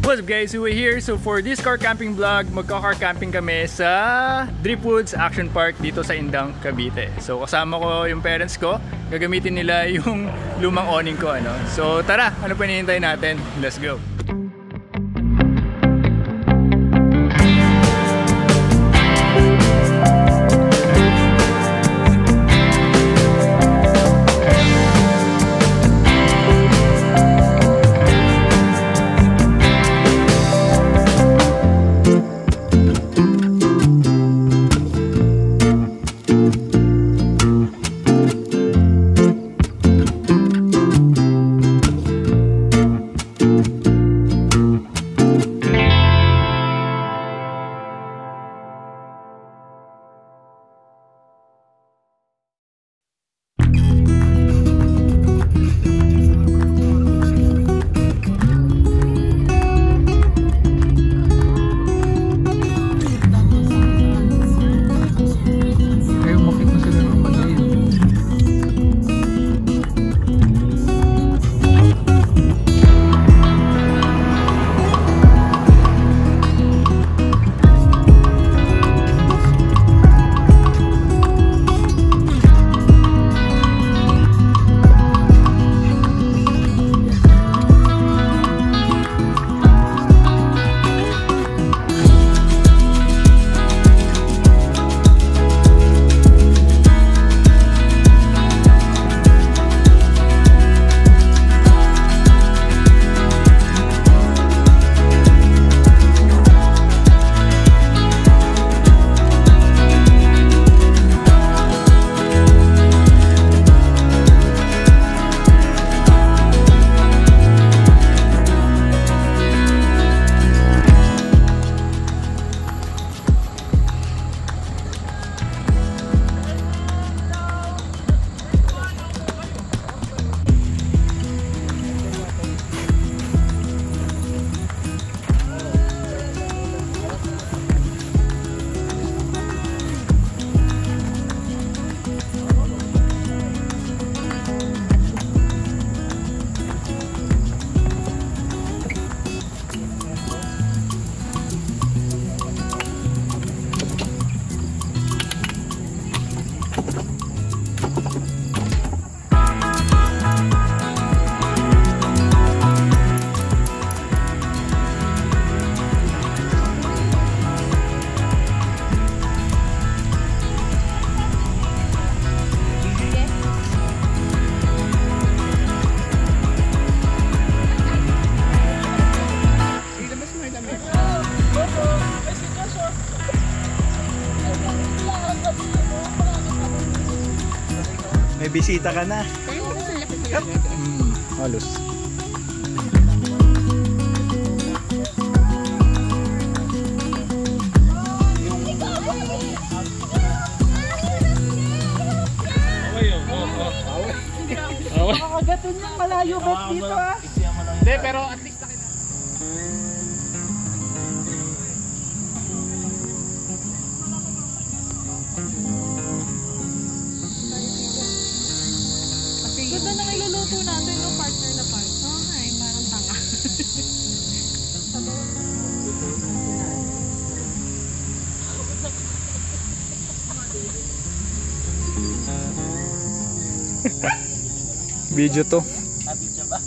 What's up guys, we're here. So for this car camping vlog, magka-car camping kami sa Driftwoods Action Park dito sa Indang, Cavite. So kasama ko yung parents ko, gagamitin nila yung lumang awning ko. So tara, ano pa hinihintay natin? Let's go! May bisita ka na. Halos. Makakagatin yung malayo bet dito ah. Hindi, pero at least na Ganda na iluluto natin no, partner na part. Okay, parang tanga. Video to. Video ba?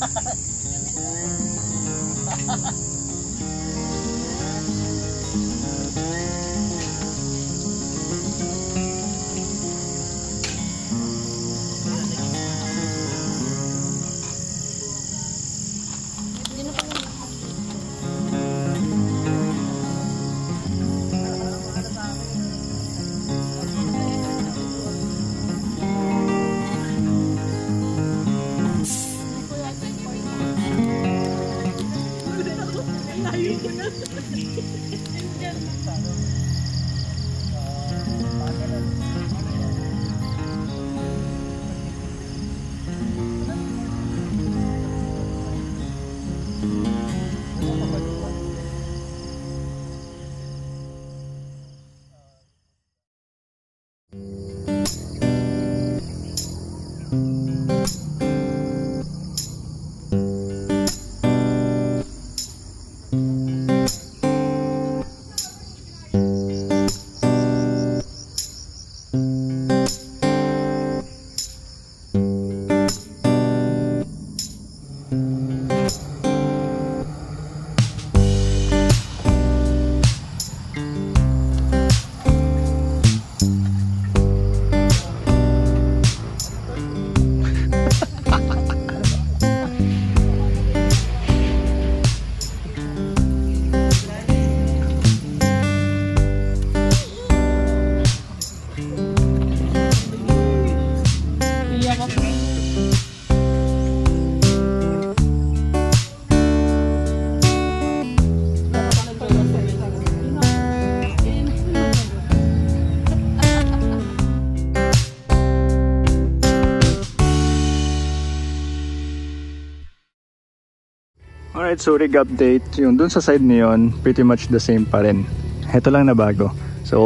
Alright, so rig update. Yung dun sa side na yun, pretty much the same pa rin. Ito lang na bago. So,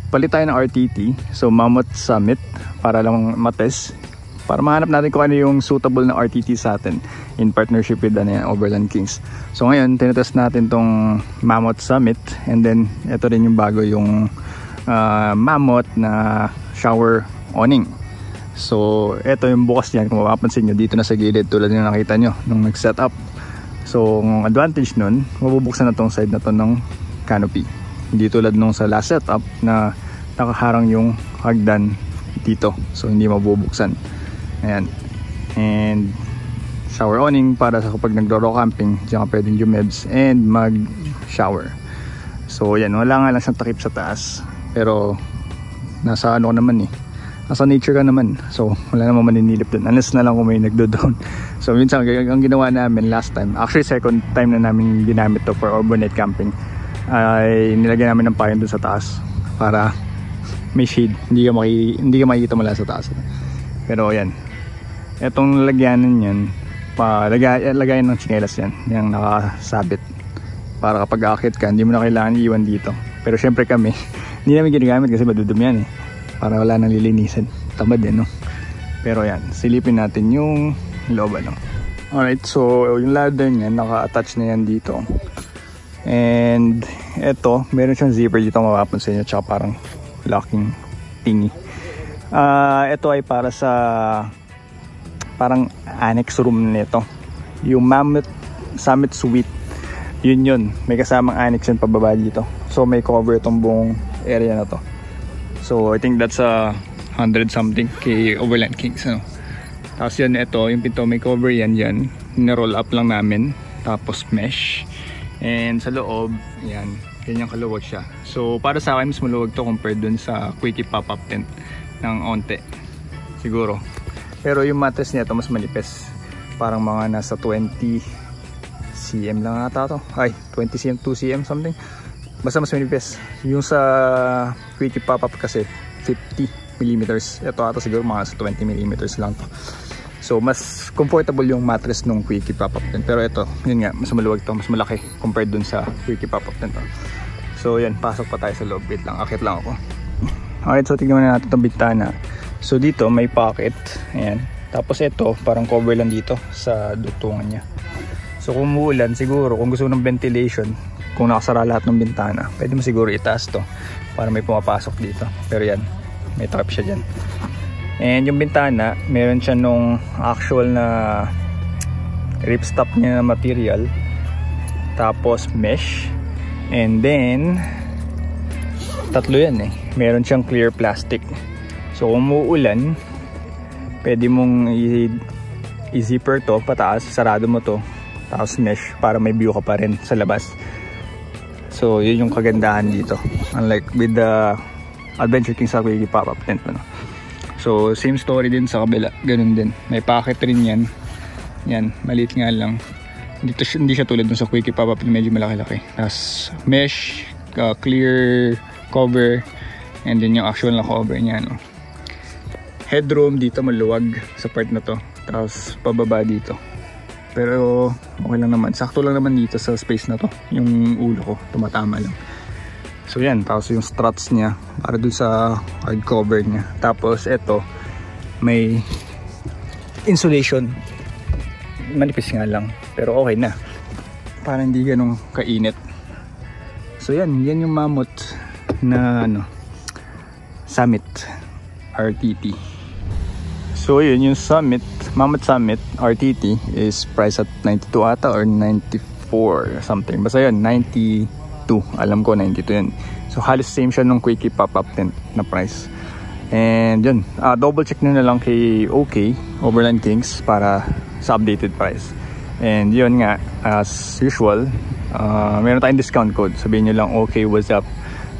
palit tayo ng RTT. So, Mammoth Summit para lang matest. Para mahanap natin kung ano yung suitable na RTT sa atin in partnership with Overland Kings. So, ngayon, tinetest natin tong Mammoth Summit. And then, ito rin yung bago yung Mammoth na shower awning. So, ito yung bukas niyan. Kung mapapansin nyo, dito na sa gilid tulad yung nakita nyo nung nag-set up. So, ang advantage nun, mabubuksan na tong side na to ng canopy. Hindi tulad nung sa last setup na nakaharang yung hagdan dito. So, hindi mabubuksan. Ayan. And shower awning para sa kapag nagro-rock camping, diyan ka pwedeng jumebs and mag-shower. So, yan. Wala nga lang siyang takip sa taas. Pero, nasa ano ka naman eh. Nasa nature ka naman. So, wala namang maninilip dun. Unless na lang kung may nagdo-down. So, minsan, ang ginawa namin last time, actually second time na namin ginamit to for overnight camping, ay nilagyan namin ng payon dun sa taas para may shade. Hindi ka makikita mula sa taas. Pero, yan. Etong lagyanan yan, lagayan ng tsinelas yan. Yung nakasabit. Para kapag aakit ka, hindi mo na kailangan iiwan dito. Pero, syempre kami, hindi namin ginagamit kasi madudumi yan eh. Para wala nang lilinisan. Tamad no? Pero yan, silipin natin yung loob ano. Alright, so yung ladder niya, naka-attach na yan dito. And eto, meron siyang zipper dito mapapansin nyo, tsaka parang locking thingy. Ito ay para sa parang annex room nito. Yung Mammoth Summit Suite, yun. May kasamang annex yun pababa dito. So may cover itong buong area na to. So I think that's 100 something kay Overland Kings ano. Tapos yan, ito yung pinto may cover yan, na-roll up lang namin. Tapos mesh. And sa loob, yan, ganyan kaluwag siya. So para sa akin mas maluwag to compared dun sa Quickie pop-up tent ng onte siguro. Pero yung mattress niya to mas manipis. Parang mga nasa 20 cm lang ata to. Ay, 20 cm, 2 cm something. Basta mas manipis. Yung sa Quickie pop-up kasi 50 mm. Ito ata siguro mga sa 20 mm lang to. So mas comfortable yung mattress nung Quickie pop-up tent. Pero ito, yun nga, mas maluwag to, mas malaki compared dun sa Quickie pop-up tent to. So yan, pasok pa tayo sa loob. Wait lang, akit lang ako. Alright, so tignan natin itong bintana. So dito may pocket. Ayan. Tapos ito, parang cover lang dito sa dutungan niya. So kung umuulan, siguro kung gusto ng ventilation, kung nakasara lahat ng bintana, pwede mo siguro itaas to para may pumapasok dito. Pero yan, may takip siya dyan. And yung bintana, meron siya nung actual na ripstop niya na material. Tapos mesh. And then tatlo yan eh. Meron siyang clear plastic. So kung umuulan, pwede mong i-zipper to pataas, sarado mo to, tapos mesh para may view ka pa rin sa labas. So yun yung kagandahan dito, unlike with the Adventure King sa Quickie pop-up tent ano. So same story din sa kabila, ganun din, may pocket rin yan. Yan, maliit nga lang. Hindi siya tulad dun sa Quickie pop-up, medyo malaki-laki. Tapos mesh, clear cover, and then yung actual na cover niya no. Headroom dito maluwag sa part na to, tapos pababa dito. Pero okay lang naman, sakto lang naman dito sa space na to. Yung ulo ko tumatama lang. So yan, tapos yung struts niya para dun sa hardcover niya. Tapos eto, may insulation, manipis nga lang pero okay na, para hindi ganun kainit. So yan yung Mammoth na ano, Summit RTT. So yun yung Summit, Mammoth Summit RTT is priced at 92 ata or 94 something. Basta yun, 92. Alam ko 92 yun. So halos same siya nung Quickie pop-up tent na price. And yun, double check nyo na lang kay OK, Overland Kings, para sa updated price. And yun nga, as usual, meron tayong discount code. Sabihin nyo lang OK, what's up,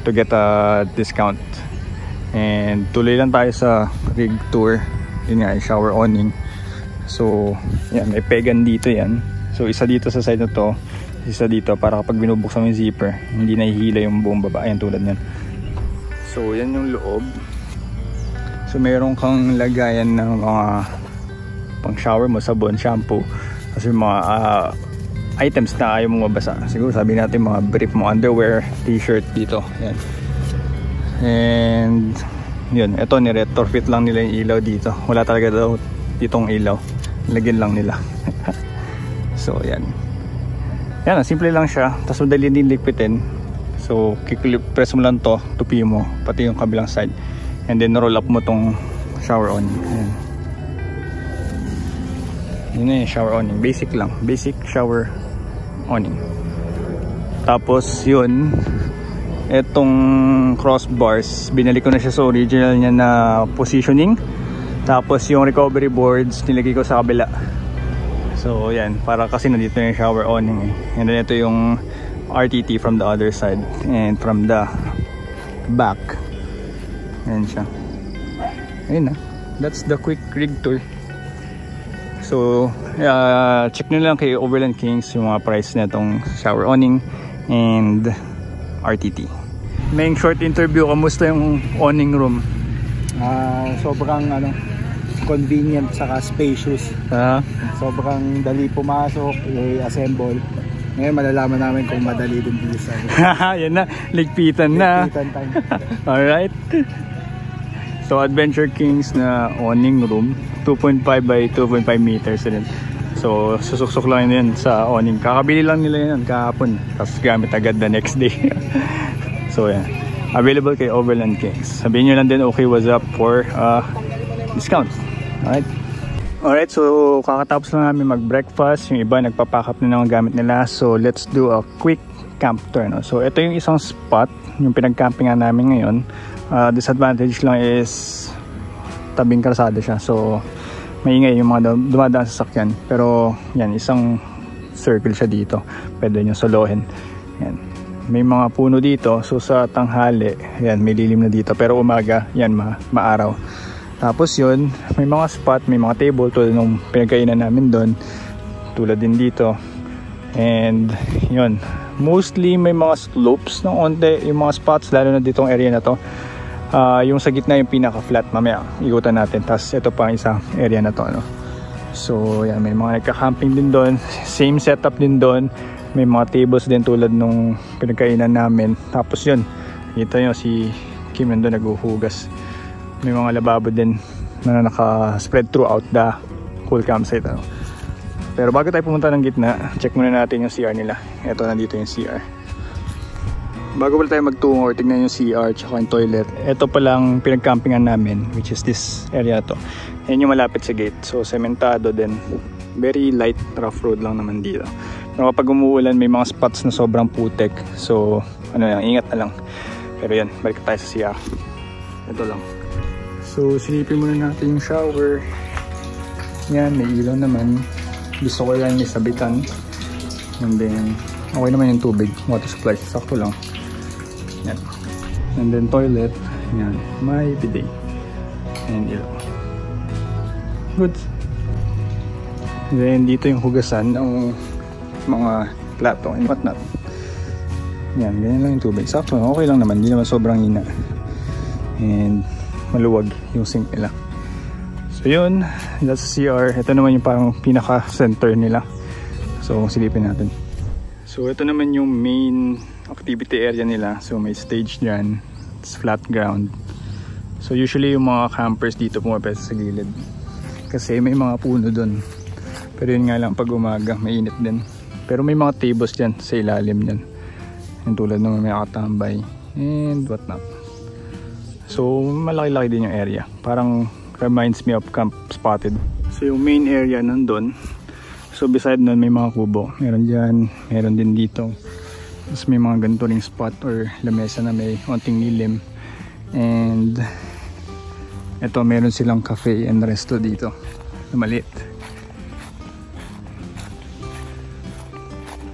to get a discount. And tuloy lang tayo sa rig tour. Yun nga, shower awning. So yan, may pegan dito yan. So isa dito sa side na to, isa dito para kapag binubuksan mo yung zipper, hindi nahihila yung buong baba. Ayan, tulad yan. So yan yung loob. So meron kang lagayan ng mga pang shower mo, sabon, shampoo, kasi mga items na ayaw mong mabasa. Siguro sabi natin mga brief mo, underwear, t-shirt dito. Yan. And yun, ito ni-retrofit lang nila yung ilaw dito. Wala talaga daw ditong ilaw. Lagyan lang nila. So yan. Yan, simple lang siya. Tapos madali din likpitin. So press mo lang to, tupi mo, pati yung kabilang side. And then roll up mo tong shower on. Ayan. Yun na yung shower awning. Basic lang. Basic shower awning. Tapos yun, etong crossbars, binalik ko na siya sa original niya na positioning. Tapos yung recovery boards, nilagay ko sa kabila. So yan, para kasi nandito yung shower awning eh. And then ito yung RTT from the other side. And from the back. Ayan siya. Ayun na. That's the quick rig tour. So check nyo lang kay Overland Kings yung mga price na itong shower awning and RTT. May short interview, kamusta yung awning room? Sobrang convenient saka spacious. Sobrang dali pumasok, i-assemble. Ngayon malalaman namin kung madali din bilisan. Yan na, ligpitan na. Ligpitan time. Alright. So Adventure Kings na awning room, 2.5 by 2.5 meters din. So susuksok lang yan sa awning. Kakabili lang nila yan kahapon, tapos gamit agad the next day. So yan, available kay Overland Kings. Sabihin nyo lang din okay what's up for discount. Alright, so kakatapos lang namin mag-breakfast. Yung iba nagpapack up na ng gamit nila. So let's do a quick camp tour, no? So ito yung isang spot, yung pinag-campingan namin ngayon. Disadvantage lang is tabing kalsada siya. So maingay yung mga dumadaan sa sakyan. Pero yan, isang circle siya dito. Pwede nyo solohin. Yan. May mga puno dito. So sa tanghali, yan, may lilim na dito. Pero umaga, yan, maaraw. Tapos yun, may mga spot, may mga table tulad nung pinagkainan namin doon. Tulad din dito. And yun, mostly may mga slopes ng onte yung mga spots, lalo na ditong area na to. Yung sa gitna yung pinaka-flat, mamaya ikutan natin. Tapos ito pa isang area na to, no? So yan, may mga nagka-camping din doon. Same setup din doon. May mga tables din tulad nung pinagkainan namin. Tapos yun, kita nyo si Kim nandun naghuhugas. May mga lababo din na naka-spread throughout the whole campsite, no? Pero bago tayo pumunta ng gitna, check muna natin yung CR nila. Ito, nandito yung CR. Bago pala tayo magtungo or tignan yung CR tsaka yung toilet, ito palang pinagcampingan namin, which is this area to. Yan yung malapit sa gate. So sementado din. Very light rough road lang naman dito. Pero kapag umuulan, may mga spots na sobrang putek. So ingat na lang. Pero yan, balik tayo sa CR. Ito lang. So silipin muna natin yung shower. Yan, may ilaw naman. Gusto ko lang yung sabitan. And then okay naman yung tubig, water supply, sakto lang. Yan. And then toilet, yan, may bidet and ilaw. Good. And then dito yung hugasan ng mga plato and whatnot. Yan, ganyan lang yung tubig, sakto, okay lang naman, hindi naman sobrang hina. And maluwag yung sink nila. So yun, that's CR. Ito naman yung parang pinaka center nila. So silipin natin. So ito naman yung main activity area nila. So may stage dyan. It's flat ground. So usually yung mga campers dito pumapesa sa gilid. Kasi may mga puno dun. Pero yun nga lang pag umaga mainit din. Pero may mga tables dyan sa ilalim dyan. Yung tulad naman may nakatambay. And whatnot. So malaki-laki din yung area. Parang reminds me of Camp Spotted. So yung main area nandun. So beside nun may mga kubo. Meron dyan, meron din dito. Tapos may mga ganito ring spot or lamesa na may onting lilim. And ito meron silang cafe and resto dito na maliit.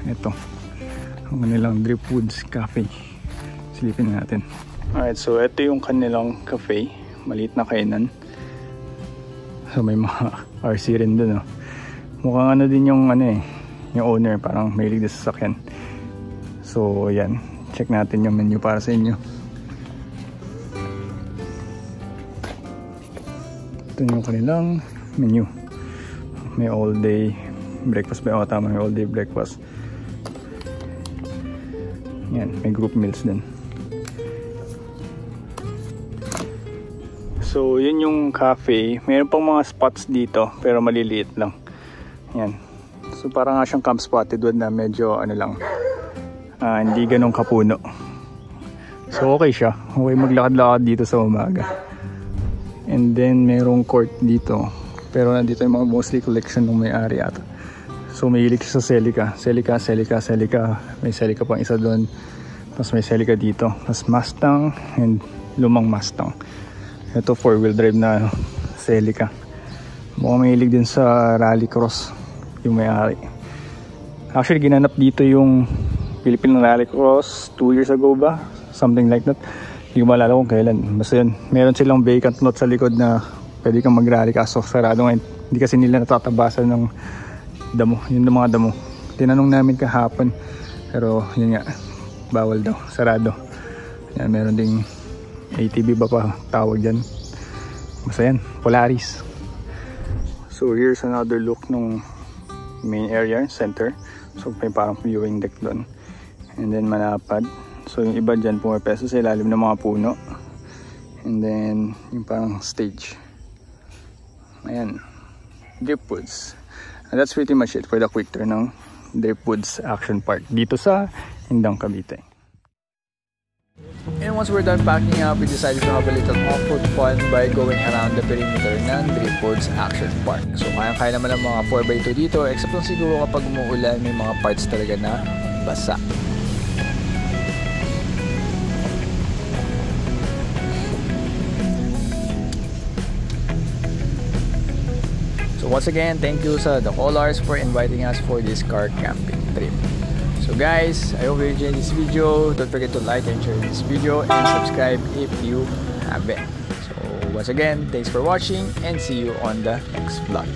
Ito ang kanilang Dripwoods Cafe. Silipin natin. Alright, so ito yung kanilang cafe. Maliit na kainan. So may mga RC rin dun, oh. Mukhang ano din yung yung owner, parang mahilig din sa sasakyan. So yan, check natin yung menu para sa inyo. Ito yung kanilang menu. May all day Breakfast ba? Tama, may all day breakfast. Yan, may group meals din. So, yun yung cafe. Mayroon pang mga spots dito, pero maliliit lang. Yan. So, parang nga siyang Camp Spotted na medyo ano lang, hindi ganun kapuno. So, okay siya. Okay maglakad-lakad dito sa umaga. And then, mayroong court dito. Pero nandito yung mga mostly collection ng may-ari ata. So, may hilig siya sa Celica. Celica. May Celica pang isa doon. Tapos may Celica dito. Tapos Mustang and lumang Mustang. Ito 4-wheel drive na Celica. Mukhang mahilig din sa rallycross yung may-ari. Actually, ginanap dito yung Philippine Rallycross 2 years ago ba? Something like that. Hindi ko maalala kung kailan. Basta yun. Meron silang vacant lot sa likod na pwede kang mag-rally kaso sarado ngayon. Hindi kasi nila natatabasan ng damo. Yun ng mga damo. Tinanong namin kahapon. Pero yun nga. Bawal daw. Sarado. Yan, meron ding ATV ba pa tawag dyan. Basta yan. Polaris. So here's another look ng main area, center. So may parang viewing deck doon. And then malapad. So yung iba dyan pumapeso sa ilalim ng mga puno. And then yung parang stage. Ayan. Driftwoods. And that's pretty much it for the quick tour ng Driftwoods Action Park dito sa Indang, Cavite. And once we're done packing up, we decided to have a little off-road fun by going around the perimeter ng Driftwoods Action Park. So kaya naman ng mga 4x2 dito, except lang siguro kapag umuulan, may mga parts talaga na basa. So once again, thank you sa The Colors for inviting us for this car camping trip. So guys, I hope you enjoyed this video. Don't forget to like and share this video and subscribe if you haven't. So once again, thanks for watching and see you on the next vlog.